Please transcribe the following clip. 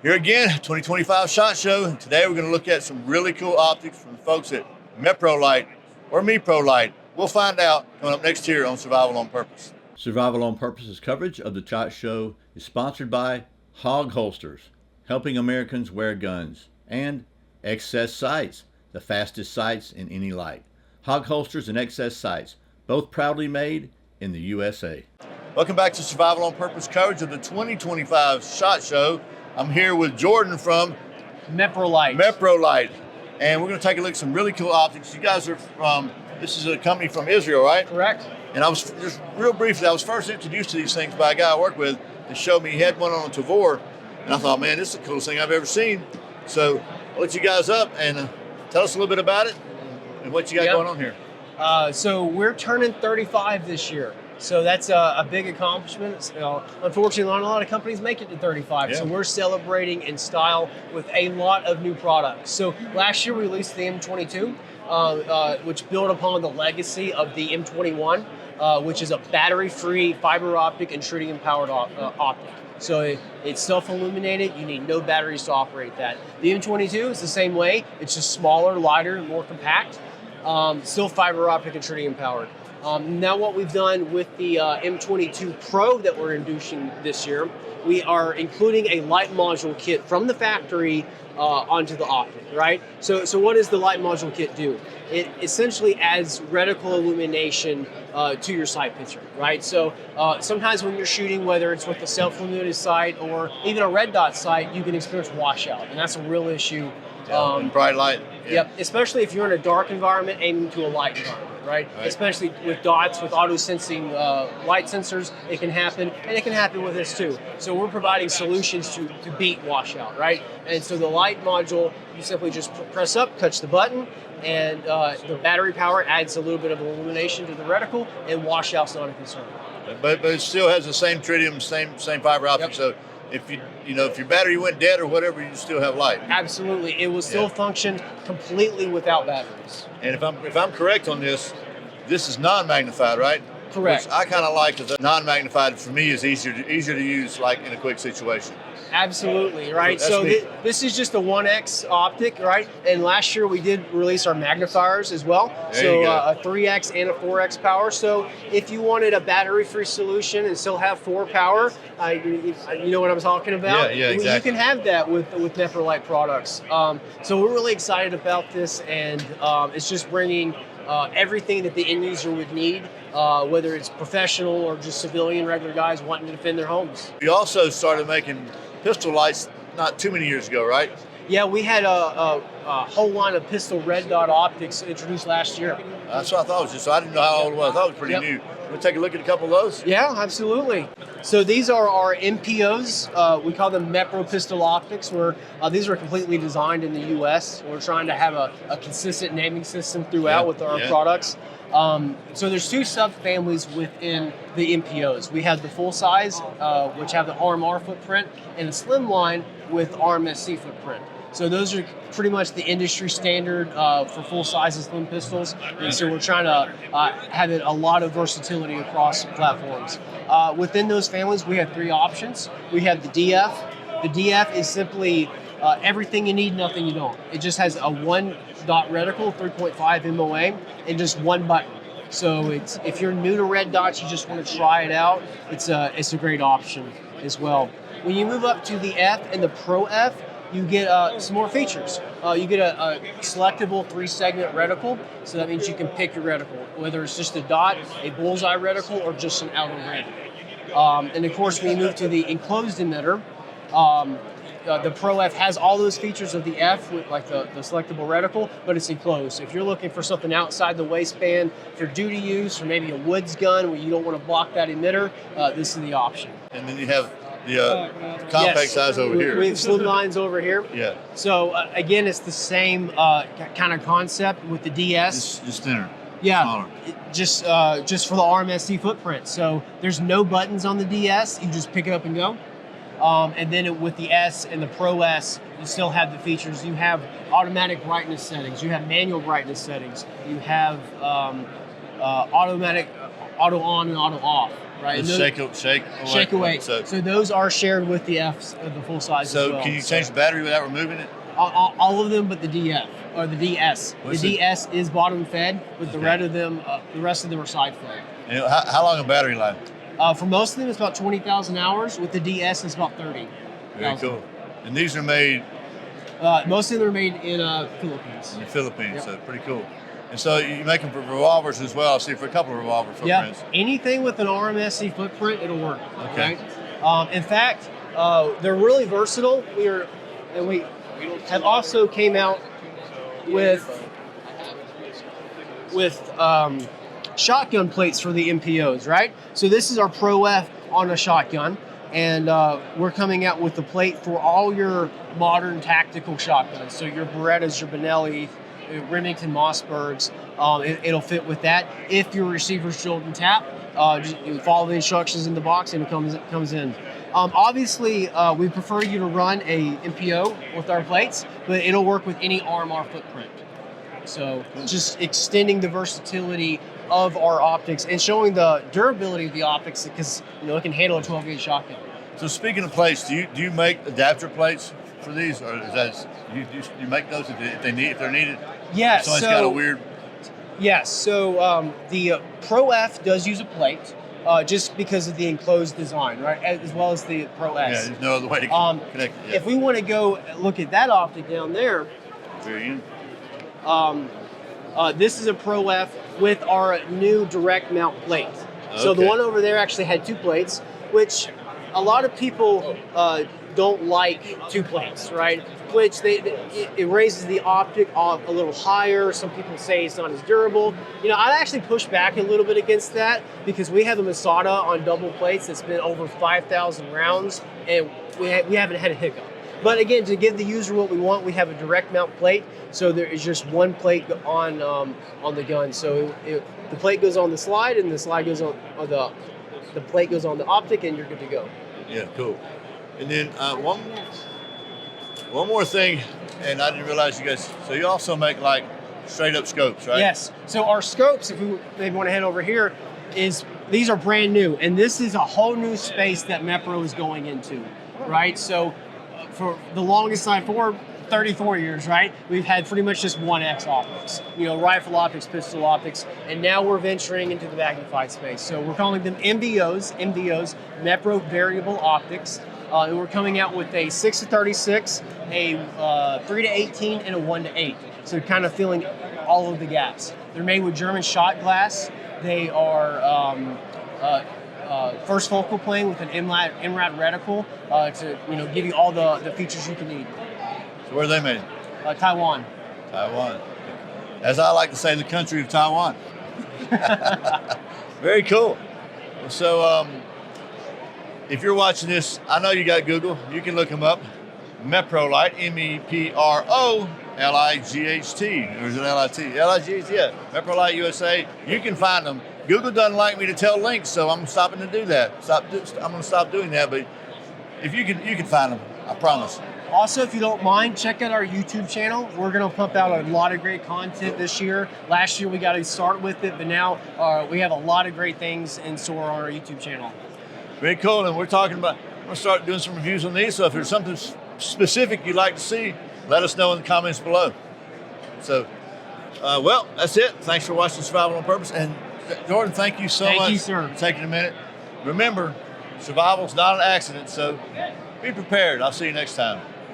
Here again, 2025 SHOT Show. Today we're going to look at some really cool optics from the folks at Meprolight or Meprolight. We'll find out coming up next year on Survival on Purpose. Survival on Purpose's coverage of the SHOT Show is sponsored by Hog Holsters, helping Americans wear guns, and Excess Sights, the fastest sights in any light. Hog Holsters and Excess Sights, both proudly made in the USA. Welcome back to Survival on Purpose coverage of the 2025 SHOT Show. I'm here with Jordan from Meprolight. And we're going to take a look at some really cool optics. You guys are from, this is a company from Israel, right? Correct. And I was, just real briefly, I was first introduced to these things by a guy I work with that showed me he had one on a Tavor. And I thought, man, this is the coolest thing I've ever seen. So I'll let you guys up and tell us a little bit about it and what you got going on here. So we're turning 35 this year. So that's a big accomplishment. Unfortunately, not a lot of companies make it to 35. So we're celebrating in style with a lot of new products. So last year we released the M22, which built upon the legacy of the M21, which is a battery-free fiber optic and tritium powered optic. So it's self-illuminated. You need no batteries to operate that. The M22 is the same way. It's just smaller, lighter, more compact. Still fiber optic and tritium powered. Now what we've done with the M22 Pro that we're introducing this year, we are including a light module kit from the factory onto the optic, right? So what does the light module kit do? It essentially adds reticle illumination to your sight picture, right? So sometimes when you're shooting, whether it's with a self-illuminated sight or even a red dot sight, you can experience washout, and that's a real issue. Bright light. Yep, especially if you're in a dark environment aiming to a light environment, right? Especially with dots, with auto-sensing light sensors, it can happen, and it can happen with this too. So we're providing solutions to beat washout, right? And so the light module, you simply just press up, touch the button, and the battery power adds a little bit of illumination to the reticle, and washout's not a concern. But it still has the same tritium, same fiber optic. So if if your battery went dead or whatever, you still have light. Absolutely, it will still function completely without batteries. And if I'm correct on this, this is non-magnified, right? Correct. Which I kind of like, because non-magnified for me is easier to use, like in a quick situation. Absolutely, right? So this is just a 1X optic, right? And last year we did release our magnifiers as well. So a 3X and a 4X power. So if you wanted a battery-free solution and still have 4 power, you know what I'm talking about? Yeah, exactly. You can have that with Meprolight products. So we're really excited about this, and it's just bringing everything that the end user would need, whether it's professional or just civilian, regular guys wanting to defend their homes. You also started making pistol lights not too many years ago, right? Yeah, we had a whole line of pistol red dot optics introduced last year. That's what I thought it was just, so I didn't know how old it was. I thought it was pretty new. We'll take a look at a couple of those. Yeah, absolutely. So these are our MPOs. We call them Mepro Pistol Optics. These are completely designed in the U.S. We're trying to have a consistent naming system throughout with our products. So there's 2 subfamilies within the MPOs. We have the full size, which have the RMR footprint, and the slim line with RMSC footprint. So those are pretty much the industry standard for full size and slim pistols. And so we're trying to have a lot of versatility across platforms. Within those families, we have 3 options. We have the DF. The DF is simply everything you need, nothing you don't. It just has a 1 dot reticle, 3.5 MOA, and just 1 button. So if you're new to red dots, you just want to try it out, it's a great option as well. When you move up to the F and the Pro F, you get some more features. You get a selectable 3-segment reticle, so that means you can pick your reticle, whether it's just a dot, a bullseye reticle, or just an outer ring. And of course, when you move to the enclosed emitter, the Pro F has all those features of the F with like the selectable reticle, but it's enclosed. So if you're looking for something outside the waistband for duty use, or maybe a woods gun where you don't want to block that emitter, this is the option. And then you have the compact size over here. We have slim lines over here. Yeah. So again, it's the same kind of concept with the DS. Just thinner. Yeah. Smaller. Just for the RMSD footprint. So there's no buttons on the DS. You just pick it up and go. And then with the S and the Pro S, you still have the features. You have automatic brightness settings. You have manual brightness settings. You have automatic auto on and auto off. right? The shake away. So those are shared with the Fs of the full size as well. Can you change the battery without removing it? All of them but the DF or the DS. What's the DS is bottom fed, but the rest of them are side fed. And how long a battery life? For most of them, it's about 20,000 hours. With the DS, it's about 30. Very cool. And these are made? Most of them are made in Philippines. In the Philippines, yep. So pretty cool. And so you make them for revolvers as well. I see for a couple of revolver footprints. Yeah, anything with an RMSC footprint, it'll work. Okay. Right? In fact, they're really versatile. We have also came out with shotgun plates for the MPOs, right? So this is our Pro F on a shotgun, and we're coming out with the plate for all your modern tactical shotguns. So your Berettas, your Benelli, Remington Mossbergs, it'll fit with that. If your receiver's drilled and tap, just follow the instructions in the box and it comes in. Obviously, we prefer you to run a MPO with our plates, but it'll work with any RMR footprint. So just extending the versatility of our optics and showing the durability of the optics, because it can handle a 12-gauge shotgun. So speaking of plates, do you make adapter plates for these, or is that you make those if they're needed? Yeah. Someone's got a weird. Yes. So the Pro F does use a plate. Just because of the enclosed design, right? As well as the Pro S. Yeah, there's no other way to connect it. Yeah. If we want to go look at that optic down there, this is a Pro F with our new direct mount plate. Okay. So the one over there actually had two plates, which a lot of people don't like two plates, right? Which it raises the optic off a little higher. Some people say it's not as durable. I'd actually push back a little bit against that, because we have a Masada on double plates that's been over 5,000 rounds, and we haven't had a hiccup. But again, to give the user what we want, we have a direct mount plate, so there is just one plate on the gun. So the plate goes on the slide, and the slide goes on the plate goes on the optic, and you're good to go. Yeah, cool. And then one more thing, and I didn't realize you guys. So you also make like straight up scopes, right? Yes. So our scopes, if we maybe want to head over here, these are brand new, and this is a whole new space that Mepro is going into, right? So for the longest time, for 34 years, right, we've had pretty much just 1X optics, rifle optics, pistol optics, and now we're venturing into the magnified space. So we're calling them MVOs, Meprolight Variable Optics. And we're coming out with a 6-36, a 3-18, and a 1-8. So kind of filling all of the gaps. They're made with German shot glass. They are first focal plane with an MRAD reticle to give you all the features you can need. So where are they made? Taiwan. Taiwan. As I like to say, the country of Taiwan. Very cool. So if you're watching this, I know you got Google. You can look them up. Meprolight, Meprolight, or is it Lit? Lit, yeah. Meprolight USA. You can find them. Google doesn't like me to tell links, so I'm stopping to do that. I'm going to stop doing that. But if you can find them, I promise. Also, if you don't mind, check out our YouTube channel. We're going to pump out a lot of great content this year. Last year we got to start with it, but now we have a lot of great things in store on our YouTube channel. Very cool, and we're going to start doing some reviews on these, so if there's something specific you'd like to see, let us know in the comments below. So, well, that's it. Thanks for watching Survival on Purpose, and Jordan, thank you so much. Thank you, sir. For taking a minute. Remember, survival's not an accident, so be prepared. I'll see you next time.